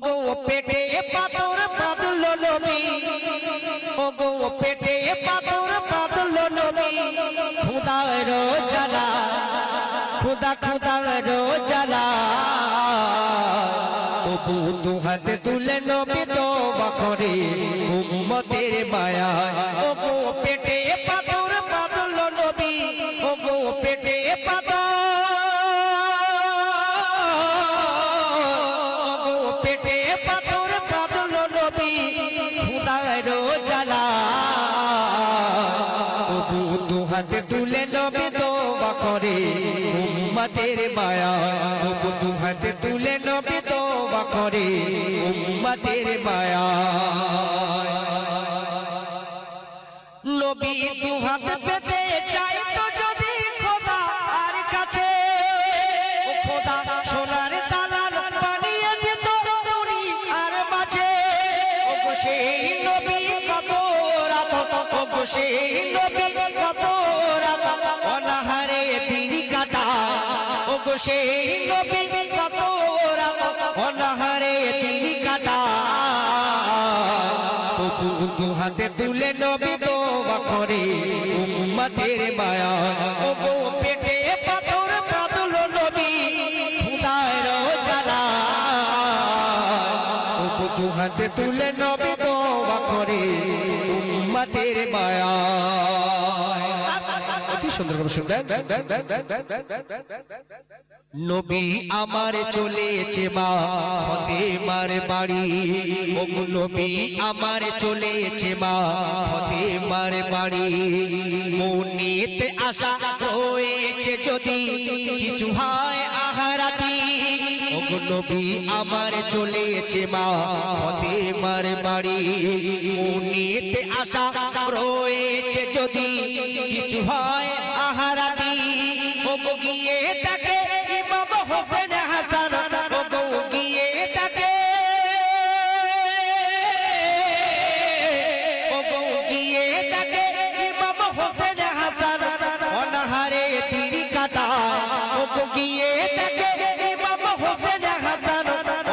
ওগো পেটে পাথর বাঁধলো নবী, ওগো পেটে পাথর বাঁধলো নবী, খুদার জ্বালা, খুদা খুদার জ্বালা, তবু দু হাতে তুলে নবী তওবা করে উম্মতের মায়া। ওগো পেটে পাথর বাঁধলো নবী, ওগো পেটে পাথর, ওগো পেটে পাথর বাঁধলো নবী, খুদার জ্বালা, তবু দু হাতে তুলে নবী তওবা করে উম্মতের মায়া। তবু দু হাতে তুলে নবী তওবা করে উম্মতের মায়া। নবী দু হাত পেতে চাই তো যদি খোদা আর কাছে, ও খোদা সোনার দালান বানিয়ে দিত উনি আর মাঝে। ওগো সেই নবী কত রাত, ওগো সেই নবী কত রাত অনাহারে দিন কাটা, ওগো সেই নবী কত রাত অনাহারে দিন কাটা, তবু দু হাতে তুলে নবী তওবা করে উম্মতের মায়া। ওগো পেটে পাথর বাঁধলো নবী, খুদার জ্বালা, তবু দু হাতে তুলে নবী তওবা করে উম্মতের মায়া। অতি সুন্দর কথা শুনবেন। নবী আমার চলেছে মা ফাতেমার বাড়ি, ওগো নবী আমার চলেছে মা ফাতেমার বাড়ি, মনেতে আশা রয়েছে যদি কিছু হয় আহারাতি, ওগো নবী আমার চলেছে মা ফাতেমার বাড়ি, মনেতে আশা রয়েছে যদি কিছু হয় আহারাতি, ওগো গিয়ে তাকে ইমাম হোসেন হাসান, ওগো গিয়ে তাকে, ওগো গিয়ে তাকে ইমাম হোসেন হাসান অনাহারে দিন কাটা, ওগো গিয়ে তাকে ইমাম হোসেন হাসান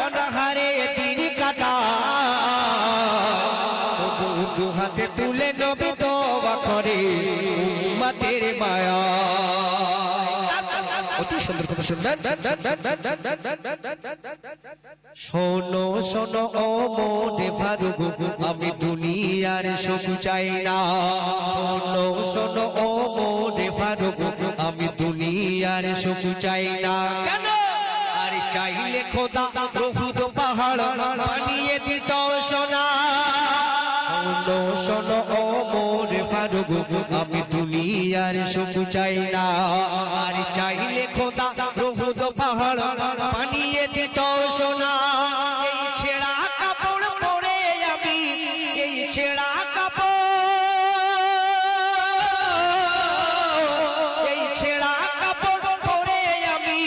অনাহারে দিন কাটা, তবু দু হাতে তুলে নবী তওবা করে উম্মতের মায়া। অতি সুন্দর কথা শুনবেন। শোনো শোনো ও মনে ফারুক, আমি দুনিয়ার সুখ চাই না, শোনো শোনো ও মনে ফারুক, আমি দুনিয়ার সুখ চাই না। কেন? আর চাইলে খোদা বহুত পাহাড় বানিয়ে দিত সোনা। শোনো শোনো ও মোরে ফারুক, আমি দুনিয়ার সুখ চাই না, আর চাইলে খোদা বহুত পাহাড় বানিয়ে দিত সোনা। এই ছেঁড়া কাপড় পরে আমি, এই ছেঁড়া কাপড়, এই ছেঁড়া কাপড় পরে আমি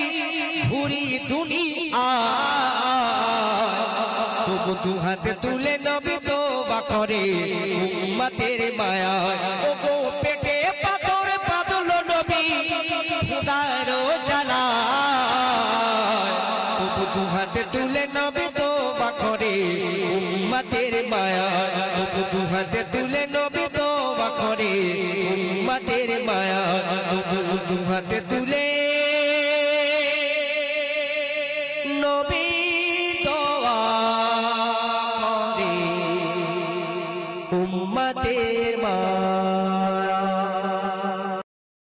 ঘুরি দুনিয়া, তবু দু হাতে তুলে নবী তওবা করে উম্মতের মায়া। ওগো পেটে পাথর বাঁধলো নবী, খুদার জ্বালা, তবু দু হাতে তুলে নবী তওবা করে উম্মতের মায়া। তবু দু হাতে তুলে নবী তওবা করে উম্মতের মায়া। তবু দু হাতে তুলে নবী তওবা করে উম্মতের মায়া।